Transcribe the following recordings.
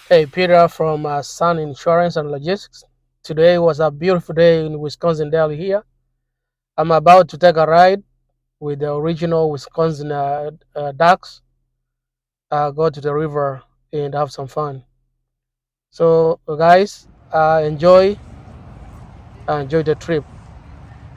Hey, Peter from Sun Insurance and Logistics. Today was a beautiful day in Wisconsin Delhi here. I'm about to take a ride with the original Wisconsin ducks, go to the river and have some fun. So, guys, enjoy the trip.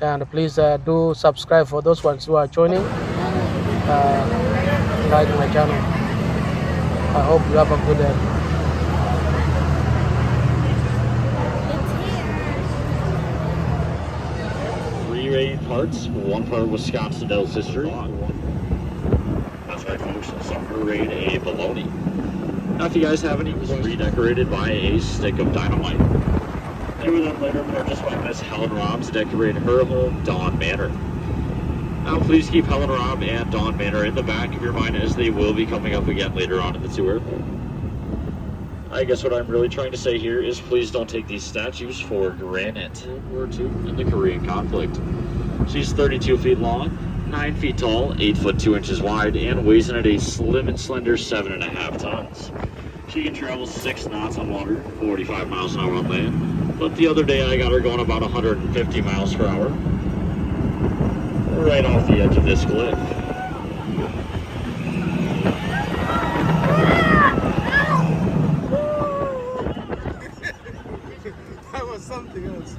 And please do subscribe for those ones who are joining, like my channel. I hope you have a good day. Three rated parts, one part Wisconsin Dells history. That's right, folks. Some rate a baloney. Now, if you guys have any, it was redecorated by a stick of dynamite. They were then later purchased by Miss Helen Robb to decorate her home, Dawn Manor. Now, please keep Helen Robb and Dawn Manor in the back of your mind as they will be coming up again later on in the tour. I guess what I'm really trying to say here is please don't take these statues for granted. World War II in the Korean conflict. She's 32 feet long, 9 feet tall, 8 foot 2 inches wide, and weighs in at a slim and slender 7.5 tons. She can travel 6 knots on water, 45 miles an hour on land, but the other day I got her going about 150 miles per hour, right off the edge of this cliff. That was something else.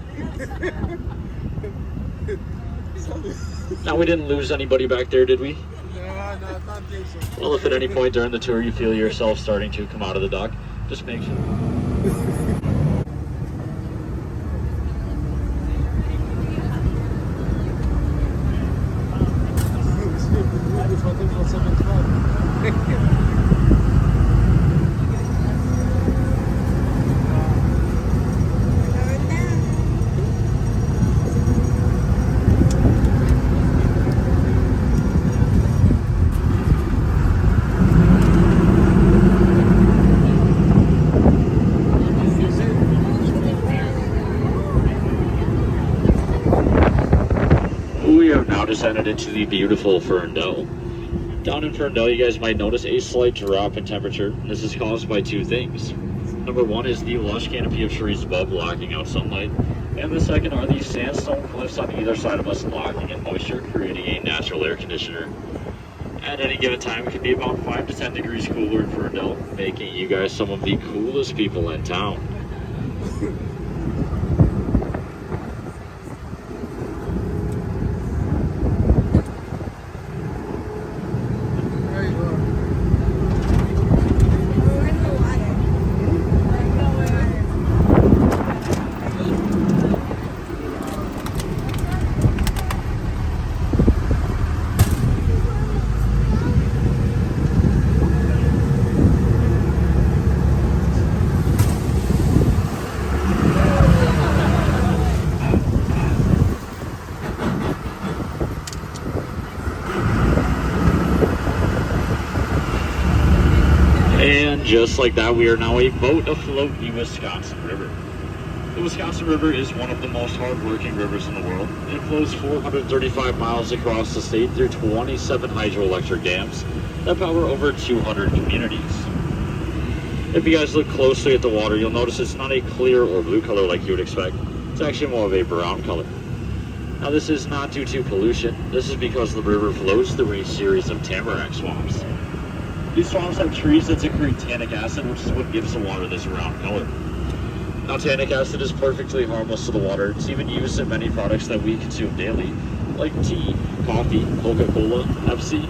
Now, we didn't lose anybody back there, did we? No, I don't think so. Well, if at any point during the tour you feel yourself starting to come out of the dock, just make sure. We have now descended into the beautiful Ferndale. Down in Ferndale, you guys might notice a slight drop in temperature. This is caused by two things. Number one is the lush canopy of trees above blocking out sunlight, and the second are the sandstone cliffs on either side of us locking in moisture, creating a natural air conditioner. At any given time, it can be about 5 to 10 degrees cooler in Ferndale, making you guys some of the coolest people in town. And just like that, we are now a boat afloat the Wisconsin River. The Wisconsin River is one of the most hard-working rivers in the world. It flows 435 miles across the state through 27 hydroelectric dams that power over 200 communities. If you guys look closely at the water, you'll notice it's not a clear or blue color like you would expect. It's actually more of a brown color. Now, this is not due to pollution. This is because the river flows through a series of tamarack swamps. These swamps have trees that secrete tannic acid, which is what gives the water this brown color. Now, tannic acid is perfectly harmless to the water. It's even used in many products that we consume daily, like tea, coffee, Coca-Cola, Pepsi,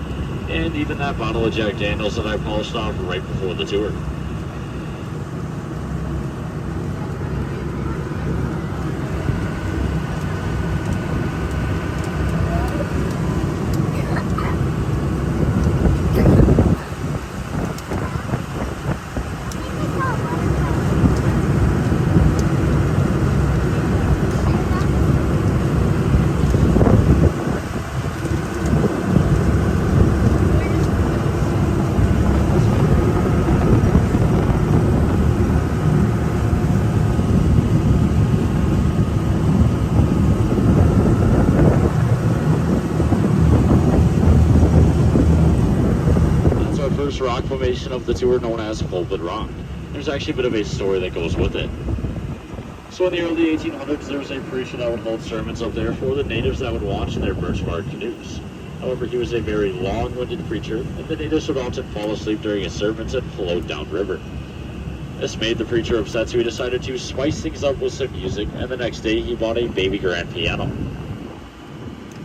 and even that bottle of Jack Daniels that I polished off right before the tour. First rock formation of the tour known as Pulpit Rock. There's actually a bit of a story that goes with it. So in the early 1800s, there was a preacher that would hold sermons up there for the natives that would watch in their birch bark canoes. However, he was a very long-winded preacher, and the natives would often fall asleep during his sermons and float downriver. This made the preacher upset, so he decided to spice things up with some music, and the next day he bought a baby grand piano.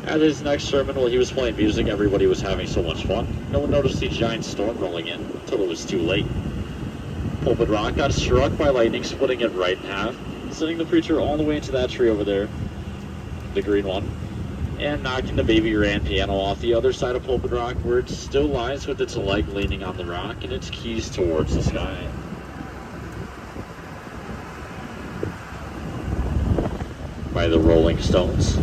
At his next sermon, while he was playing music, everybody was having so much fun. No one noticed the giant storm rolling in until it was too late. Pulpit Rock got struck by lightning, splitting it right in half, sending the preacher all the way into that tree over there, the green one, and knocking the baby grand piano off the other side of Pulpit Rock, where it still lies with its leg leaning on the rock and its keys towards the sky. By the Rolling Stones.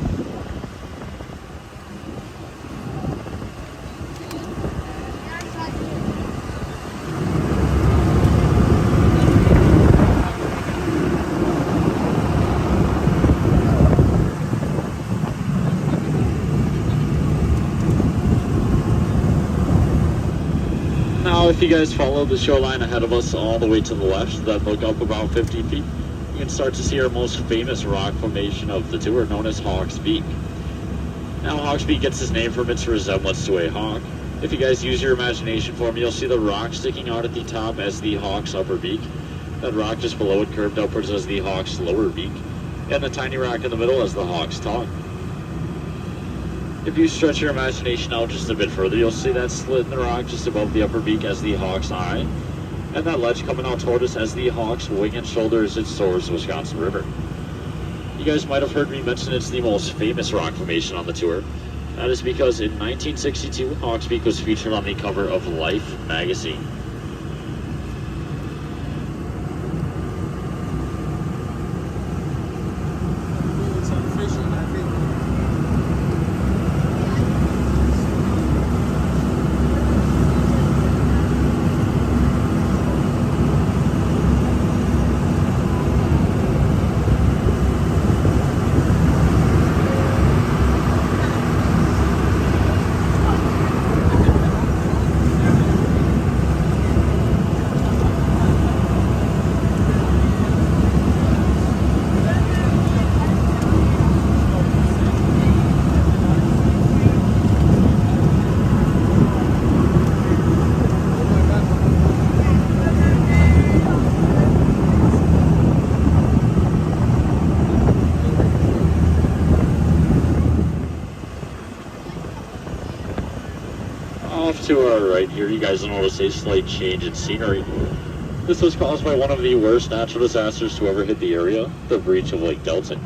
Now, if you guys follow the shoreline ahead of us all the way to the left, then look up about 50 feet, you can start to see our most famous rock formation of the tour, known as Hawks Peak. Now, Hawks Peak gets its name from its resemblance to a hawk. If you guys use your imagination for me, you'll see the rock sticking out at the top as the hawk's upper beak, that rock just below it curved upwards as the hawk's lower beak, and the tiny rock in the middle as the hawk's tongue. If you stretch your imagination out just a bit further, you'll see that slit in the rock just above the upper beak as the hawk's eye, and that ledge coming out toward us as the hawk's wing and shoulder as it soars the Wisconsin River. You guys might have heard me mention it's the most famous rock formation on the tour. That is because in 1962, Hawks Peak was featured on the cover of Life magazine. It's official, I think. Off to our right here, you guys will notice a slight change in scenery. This was caused by one of the worst natural disasters to ever hit the area, the breach of Lake Delton.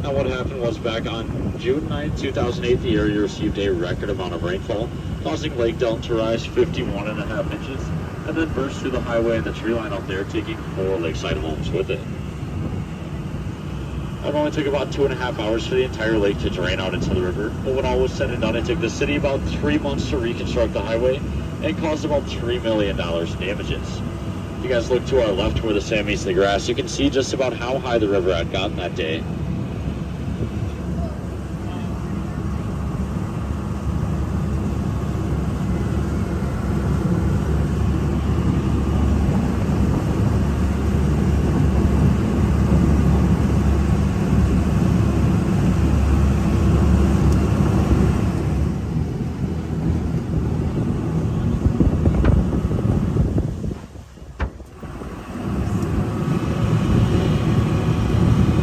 Now what happened was back on June 9, 2008, the area received a record amount of rainfall, causing Lake Delton to rise 51.5 inches, and then burst through the highway and the tree line up there, taking 4 lakeside homes with it. It only took about 2.5 hours for the entire lake to drain out into the river, but when all was said and done, it took the city about 3 months to reconstruct the highway and caused about $3 million in damages. If you guys look to our left where the sand meets the grass, you can see just about how high the river had gotten that day.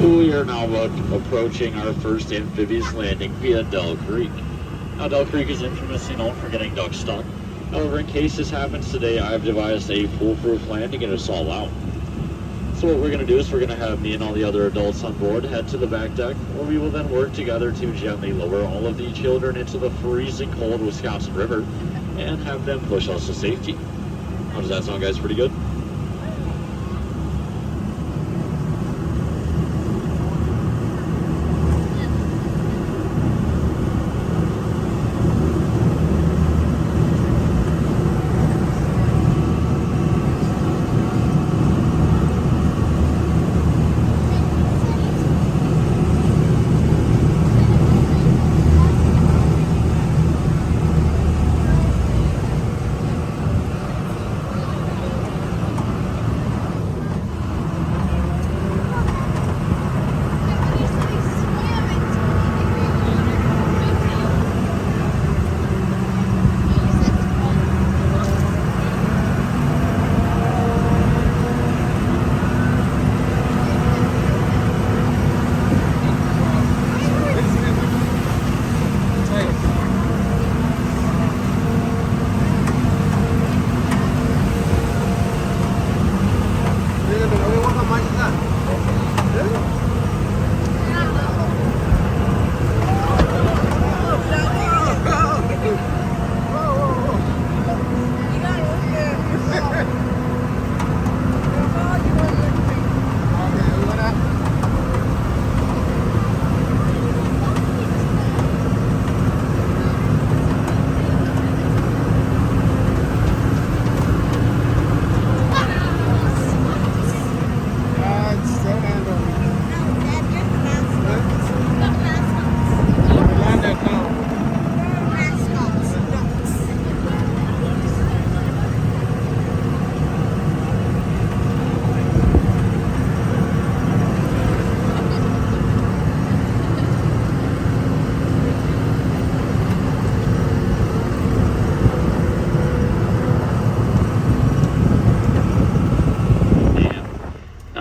We are now approaching our first amphibious landing via Dell Creek. Now, Dell Creek is infamously known for getting ducks stuck. However, in case this happens today, I have devised a foolproof plan to get us all out. So what we're going to do is we're going to have me and all the other adults on board head to the back deck, where we will then work together to gently lower all of the children into the freezing cold Wisconsin River and have them push us to safety. How does that sound, guys? Pretty good?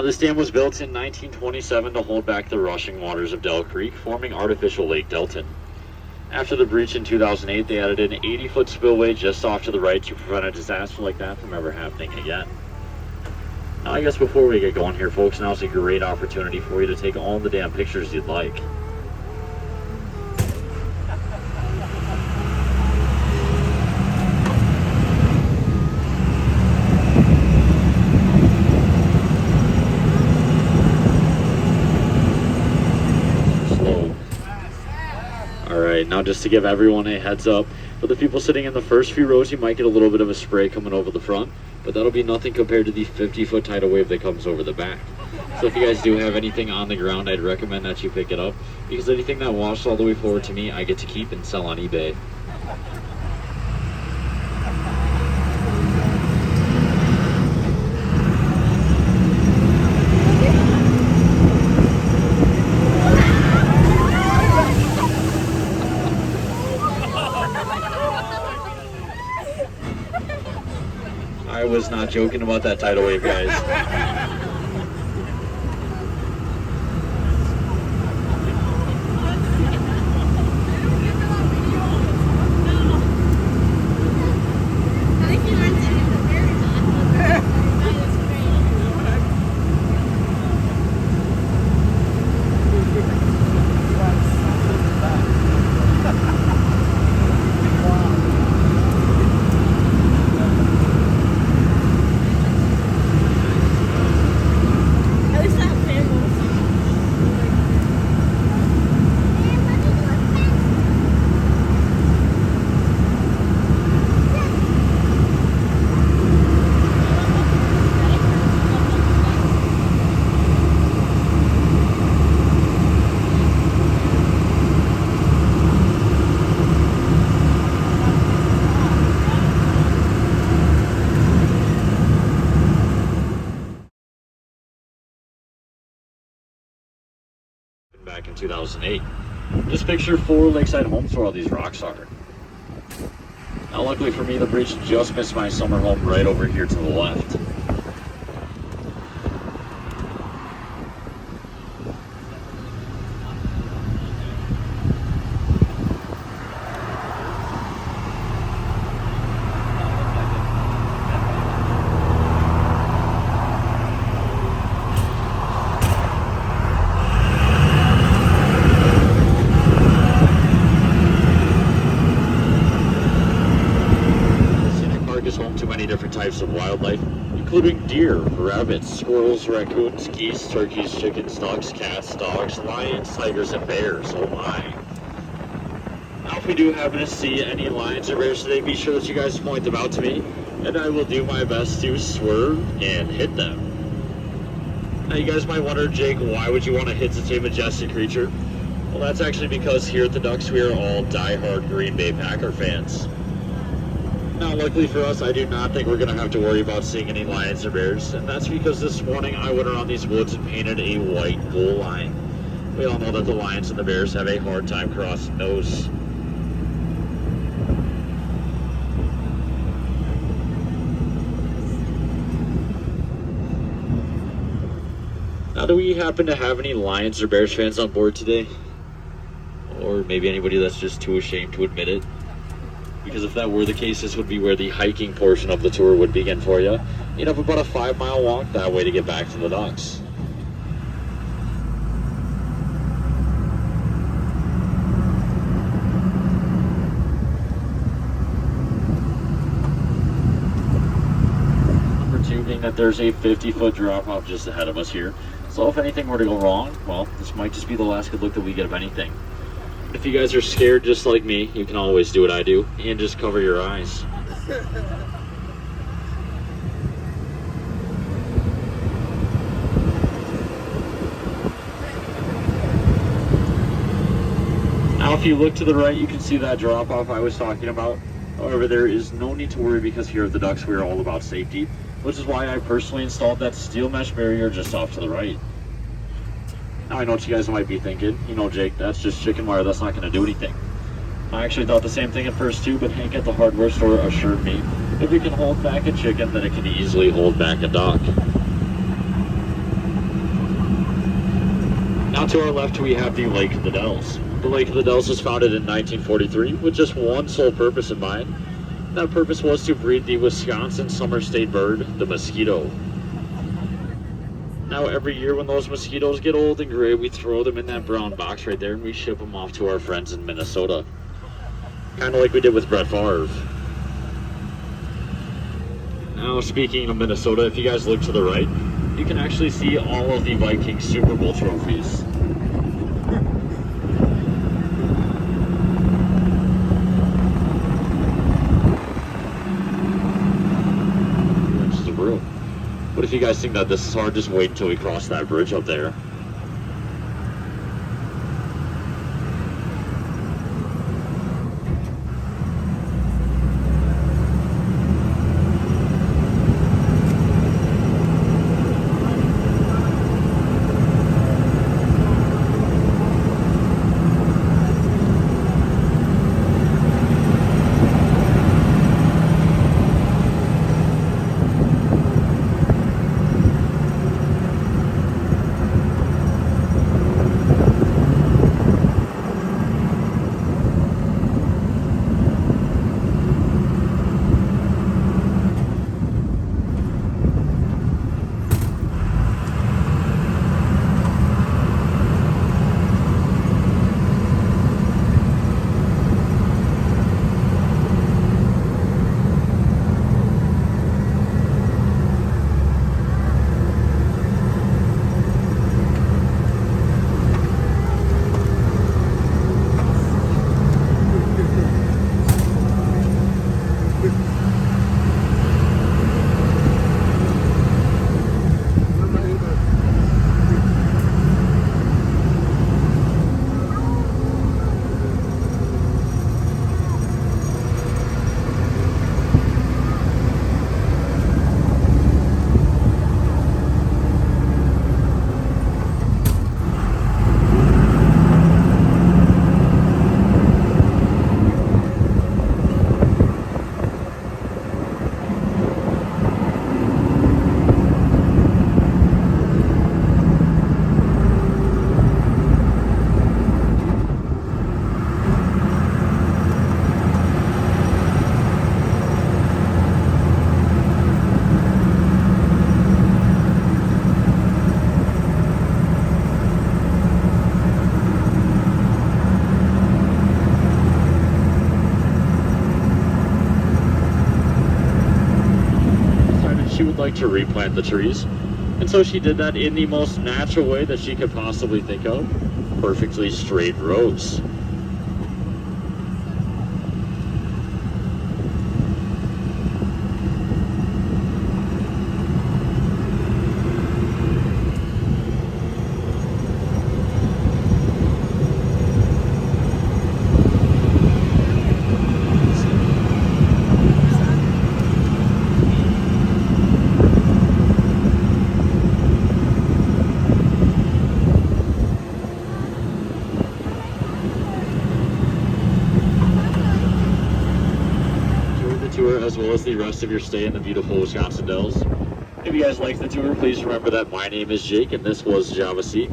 Now, this dam was built in 1927 to hold back the rushing waters of Dell Creek, forming artificial Lake Delton. After the breach in 2008, they added an 80-foot spillway just off to the right to prevent a disaster like that from ever happening again. Now, I guess before we get going here, folks, now's a great opportunity for you to take all the damn pictures you'd like. Alright, now just to give everyone a heads up, for the people sitting in the first few rows, you might get a little bit of a spray coming over the front, but that'll be nothing compared to the 50-foot tidal wave that comes over the back. So if you guys do have anything on the ground, I'd recommend that you pick it up, because anything that washes all the way forward to me, I get to keep and sell on eBay. I was not joking about that tidal wave, guys. Back in 2008. This picture for lakeside homes where all these rocks are. Now luckily for me, the bridge just missed my summer home right over here to the left. Different types of wildlife, including deer, rabbits, squirrels, raccoons, geese, turkeys, chickens, ducks, cats, dogs, lions, tigers, and bears. Oh my. Now if we do happen to see any lions or bears today, be sure that you guys point them out to me, and I will do my best to swerve and hit them. Now you guys might wonder, Jake, why would you want to hit such a majestic creature? Well, that's actually because here at the Ducks we are all die-hard Green Bay Packer fans. Now, luckily for us, I do not think we're going to have to worry about seeing any lions or bears, and that's because this morning I went around these woods and painted a white goal line. We all know that the lions and the bears have a hard time crossing those. Now, do we happen to have any Lions or Bears fans on board today? Or maybe anybody that's just too ashamed to admit it? Because if that were the case, this would be where the hiking portion of the tour would begin for you. You'd have about a 5-mile walk that way to get back to the docks. Number 2 being that there's a 50-foot drop-off just ahead of us here. So if anything were to go wrong, well, this might just be the last good look that we get of anything. If you guys are scared just like me, you can always do what I do and just cover your eyes. Now if you look to the right, you can see that drop off I was talking about. However, there is no need to worry because here at the Ducks we are all about safety, which is why I personally installed that steel mesh barrier just off to the right. Now I know what you guys might be thinking, you know, Jake, that's just chicken wire, that's not going to do anything. I actually thought the same thing at first too, but Hank at the hardware store assured me if it can hold back a chicken, then it can easily hold back a duck. to our left, we have the Lake of the Dells. The Lake of the Dells was founded in 1943 with just one sole purpose in mind. That purpose was to breed the Wisconsin summer state bird, the mosquito. Now, every year when those mosquitoes get old and gray, we throw them in that brown box right there and we ship them off to our friends in Minnesota. Kind of like we did with Brett Favre. Now, speaking of Minnesota, if you guys look to the right, you can actually see all of the Vikings Super Bowl trophies. Just the room. But if you guys think that this is hard, just wait until we cross that bridge up there. She would like to replant the trees, and so she did that in the most natural way that she could possibly think of, perfectly straight rows. As well as the rest of your stay in the beautiful Wisconsin Dells. If you guys liked the tour, please remember that my name is Jake and this was Java Seat.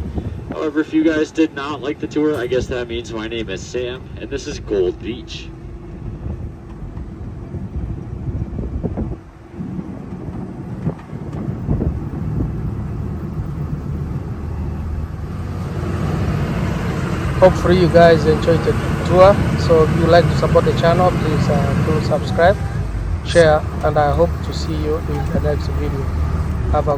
However, if you guys did not like the tour, I guess that means my name is Sam and this is Gold Beach. Hopefully you guys enjoyed the tour. So if you like to support the channel, please do subscribe, share, and I hope to see you in the next video. Have a